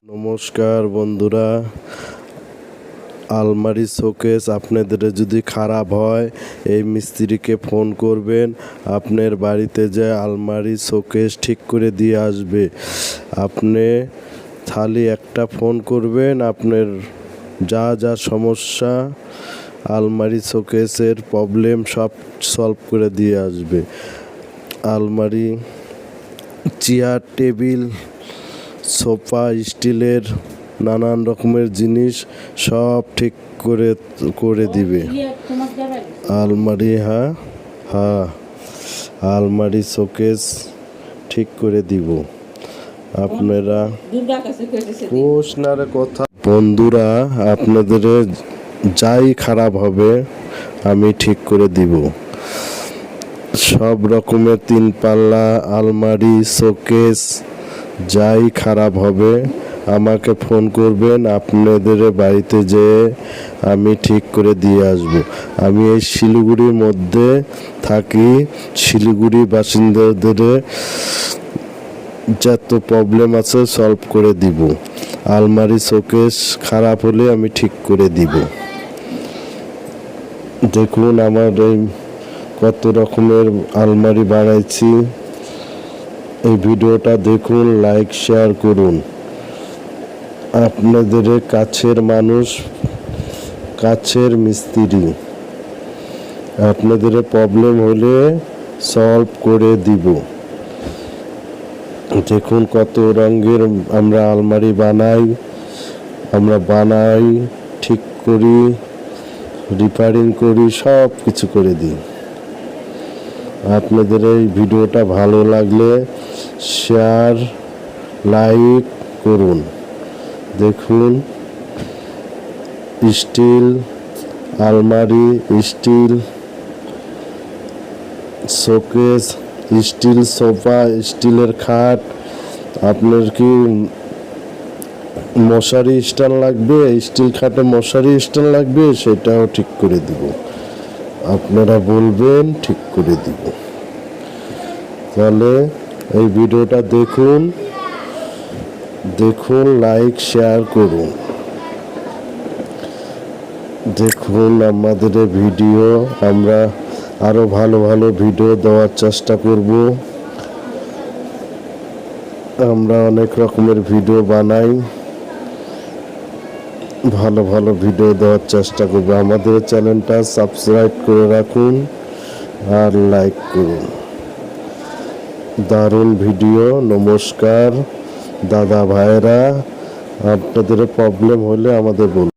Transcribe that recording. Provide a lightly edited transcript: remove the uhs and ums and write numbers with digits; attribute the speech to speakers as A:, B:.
A: নমস্কার বন্ধুরা, আলমারি শোকেস আপনাদের যদি খারাপ হয় এই মিস্ত্রিকে ফোন করবেন, আপনার বাড়িতে যে আলমারি শোকেস ঠিক করে দিয়ে আসবে। আপনি খালি একটা ফোন করবেন, আপনার যা যা সমস্যা আলমারি শোকেসের প্রবলেম সব সলভ করে দিয়ে আসবে। আলমারি, চেয়ার, টেবিল, সোফা, স্টিলের নানান রকমের জিনিস সব ঠিক করে দিবে। আলমারি আলমারি শোকেস ঠিক করে দিব। আপনারা কথা বন্ধুরা, আপনাদের যাই খারাপ হবে আমি ঠিক করে দিব। সব রকমের 3 পাল্লা আলমারি শোকেস যাই খারাপ হবে আমাকে ফোন করবেন, আপনাদের বাড়িতে যেয়ে আমি ঠিক করে দিয়ে আসব। আমি এই শিলিগুড়ির মধ্যে থাকি। শিলিগুড়ি বাসিন্দাদের যত প্রবলেম আছে সলভ করে দিব। আলমারি শোকেস খারাপ হলে আমি ঠিক করে দিব। দেখুন আমার এই কত রকমের আলমারি বানাইছি। এই ভিডিওটা দেখুন, লাইক শেয়ার করুন। আপনাদের কাছের মানুষ, কাছের মিস্ত্রি, আপনাদের প্রবলেম হলে সলভ করে দিব। দেখুন কত রঙের আমরা আলমারি বানাই, ঠিক করি, রিপেয়ারিং করি, সব কিছু করে দিই। আপনাদের এই ভিডিওটা ভালো লাগলে শেয়ার, লাইক করুন। দেখুন স্টিল আলমারি, স্টিল শোকেস, স্টিল সোফা, স্টিলের খাট। আপনার কি মশারি স্ট্যান্ড লাগবে? স্টিল খাটে মশারি স্ট্যান্ড লাগবে, সেটাও ঠিক করে দিব। আপনারা বলবেন, ঠিক করে দিব। তাহলে এই ভিডিওটা দেখুন, লাইক শেয়ার করুন। দেখুন আমাদের ভিডিও, আমরা আরো ভালো ভালো ভিডিও দেওয়ার চেষ্টা করব। আমরা অনেক রকমের ভিডিও বানাই, ভালো ভালো ভিডিও দেওয়ার চেষ্টা করব। আমাদের চ্যানেলটা সাবস্ক্রাইব করে রাখুন আর লাইক করুন। দারুণ ভিডিও। নমস্কার দাদা ভাইরা, আপনাদের প্রবলেম হলে আমাদের বলুন।